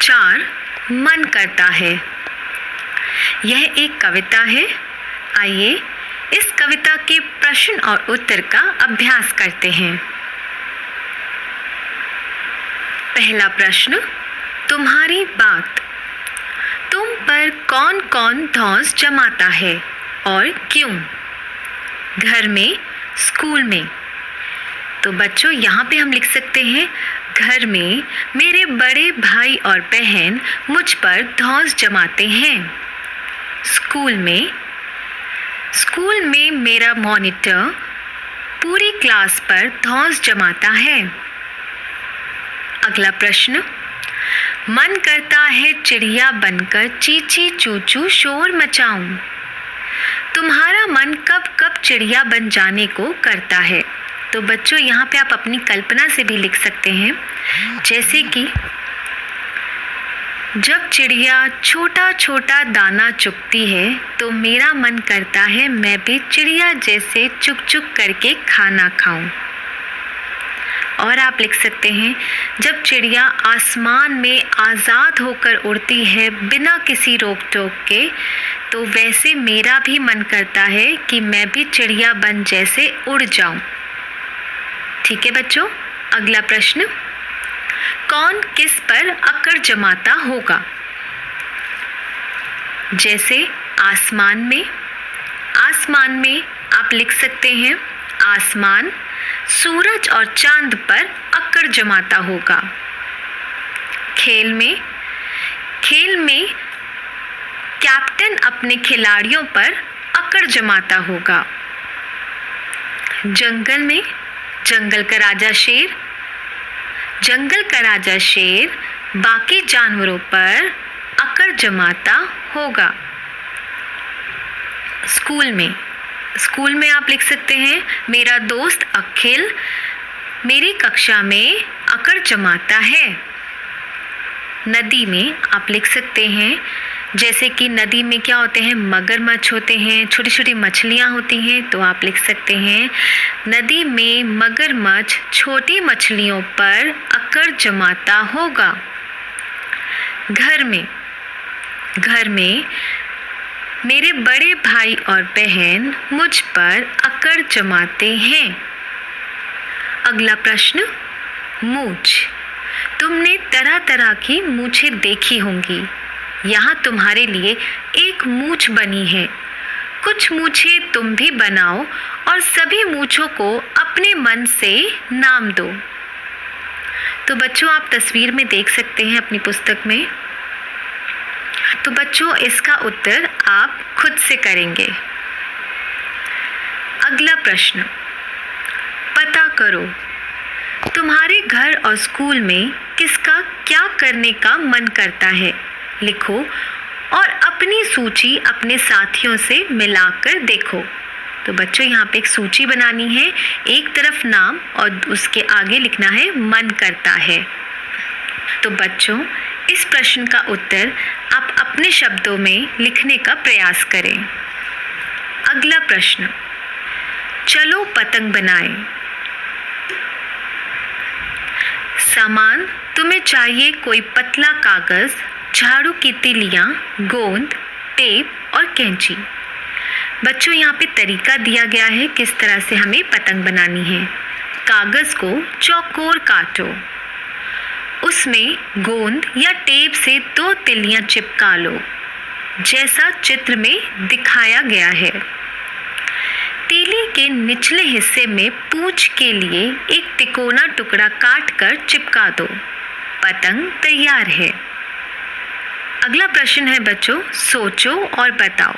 4 मन करता है। यह एक कविता है। आइए इस कविता के प्रश्न और उत्तर का अभ्यास करते हैं। पहला प्रश्न, तुम्हारी बात। तुम पर कौन कौन धौंस जमाता है और क्यों? घर में, स्कूल में। तो बच्चों यहाँ पे हम लिख सकते हैं, घर में मेरे बड़े भाई और बहन मुझ पर धौंस जमाते हैं। स्कूल में मेरा मॉनिटर पूरी क्लास पर धौंस जमाता है। अगला प्रश्न, मन करता है चिड़िया बनकर चींची चूचू शोर मचाऊं। तुम्हारा मन कब कब चिड़िया बन जाने को करता है? तो बच्चों यहाँ पे आप अपनी कल्पना से भी लिख सकते हैं, जैसे कि जब चिड़िया छोटा छोटा दाना चुगती है तो मेरा मन करता है मैं भी चिड़िया जैसे चुग चुग करके खाना खाऊं। और आप लिख सकते हैं, जब चिड़िया आसमान में आज़ाद होकर उड़ती है बिना किसी रोक टोक के, तो वैसे मेरा भी मन करता है कि मैं भी चिड़िया बन जैसे उड़ जाऊं। ठीक है बच्चों। अगला प्रश्न, कौन किस पर अकड़ जमाता होगा? जैसे आसमान में आप लिख सकते हैं, आसमान सूरज और चांद पर अकड़ जमाता होगा। खेल में कैप्टन अपने खिलाड़ियों पर अकड़ जमाता होगा। जंगल का राजा शेर बाकी जानवरों पर अकड़ जमाता होगा। स्कूल में आप लिख सकते हैं, मेरा दोस्त अखिल मेरी कक्षा में अकड़ जमाता है। नदी में आप लिख सकते हैं, जैसे कि नदी में क्या होते हैं, मगरमच्छ होते हैं, छोटी छोटी मछलियाँ होती हैं, तो आप लिख सकते हैं, नदी में मगरमच्छ छोटी मछलियों पर अकड़ जमाता होगा। घर में मेरे बड़े भाई और बहन मुझ पर अकड़ जमाते हैं। अगला प्रश्न, मूंछ। तुमने तरह तरह की मूंछें देखी होंगी। यहाँ तुम्हारे लिए एक मूंछ बनी है। कुछ मूंछें तुम भी बनाओ और सभी मूंछों को अपने मन से नाम दो। तो बच्चों आप तस्वीर में देख सकते हैं अपनी पुस्तक में। तो बच्चों इसका उत्तर आप खुद से करेंगे। अगला प्रश्न, पता करो तुम्हारे घर और स्कूल में किसका क्या करने का मन करता है। लिखो और अपनी सूची अपने साथियों से मिलाकर देखो। तो बच्चों यहाँ पे एक सूची बनानी है, एक तरफ नाम और उसके आगे लिखना है मन करता है। तो बच्चों इस प्रश्न का उत्तर आप अपने शब्दों में लिखने का प्रयास करें। अगला प्रश्न, चलो पतंग बनाएं। सामान तुम्हें चाहिए कोई पतला कागज, झाड़ू की तीलियाँ, गोंद, टेप और कैंची। बच्चों यहाँ पे तरीका दिया गया है किस तरह से हमें पतंग बनानी है। कागज़ को चौकोर काटो, उसमें गोंद या टेप से 2 तिलियाँ चिपका लो, जैसा चित्र में दिखाया गया है। तीली के निचले हिस्से में पूंछ के लिए एक तिकोना टुकड़ा काटकर चिपका दो। पतंग तैयार है। अगला प्रश्न है बच्चों, सोचो और बताओ,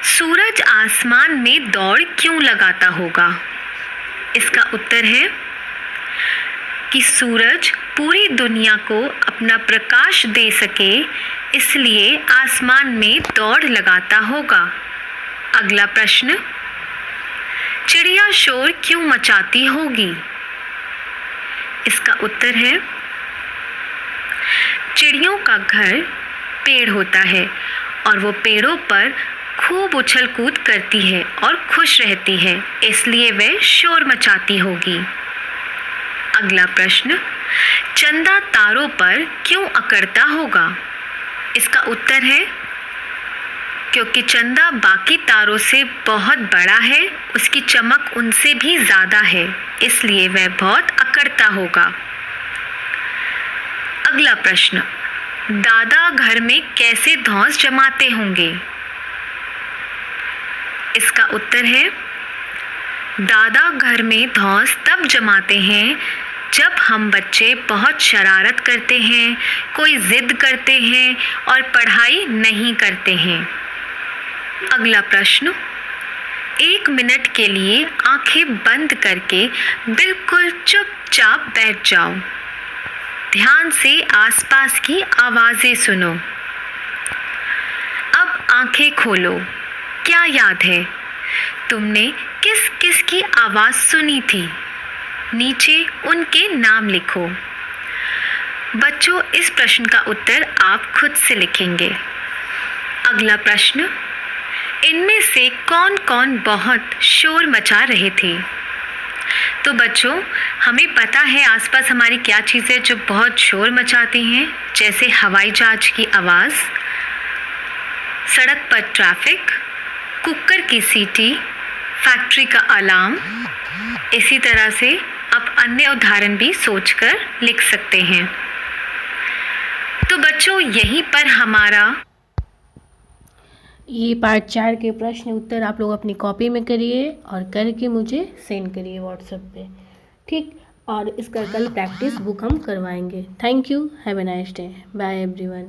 सूरज आसमान में दौड़ क्यों लगाता होगा? इसका उत्तर है कि सूरज पूरी दुनिया को अपना प्रकाश दे सके, इसलिए आसमान में दौड़ लगाता होगा। अगला प्रश्न, चिड़िया शोर क्यों मचाती होगी? इसका उत्तर है, चिड़ियों का घर पेड़ होता है और वो पेड़ों पर खूब उछल कूद करती है और खुश रहती है, इसलिए वह शोर मचाती होगी। अगला प्रश्न, चंदा तारों पर क्यों अकड़ता होगा? इसका उत्तर है क्योंकि चंदा बाकी तारों से बहुत बड़ा है, उसकी चमक उनसे भी ज़्यादा है, इसलिए वह बहुत अकड़ता होगा। अगला प्रश्न, दादा घर में कैसे धौंस जमाते होंगे? इसका उत्तर है दादा घर में धौंस तब जमाते हैं जब हम बच्चे बहुत शरारत करते हैं, कोई ज़िद करते हैं और पढ़ाई नहीं करते हैं। अगला प्रश्न, 1 मिनट के लिए आंखें बंद करके बिल्कुल चुपचाप बैठ जाओ। ध्यान से आसपास की आवाज़ें सुनो। अब आंखें खोलो। क्या याद है? तुमने किस किस की आवाज़ सुनी थी? नीचे उनके नाम लिखो। बच्चों, इस प्रश्न का उत्तर आप खुद से लिखेंगे। अगला प्रश्न, इनमें से कौन कौन बहुत शोर मचा रहे थे? तो बच्चों, हमें पता है आसपास हमारी क्या चीज़ें जो बहुत शोर मचाती हैं, जैसे हवाई जहाज की आवाज़, सड़क पर ट्रैफिक, कुकर की सीटी, फैक्ट्री का अलार्म। इसी तरह से आप अन्य उदाहरण भी सोचकर लिख सकते हैं। तो बच्चों, यहीं पर हमारा ये पार्ट 4 के प्रश्न उत्तर आप लोग अपनी कॉपी में करिए और करके मुझे सेंड करिए व्हाट्सएप पे, ठीक। और इसका कल प्रैक्टिस बुक हम करवाएंगे। Thank you, have a nice day, bye everyone.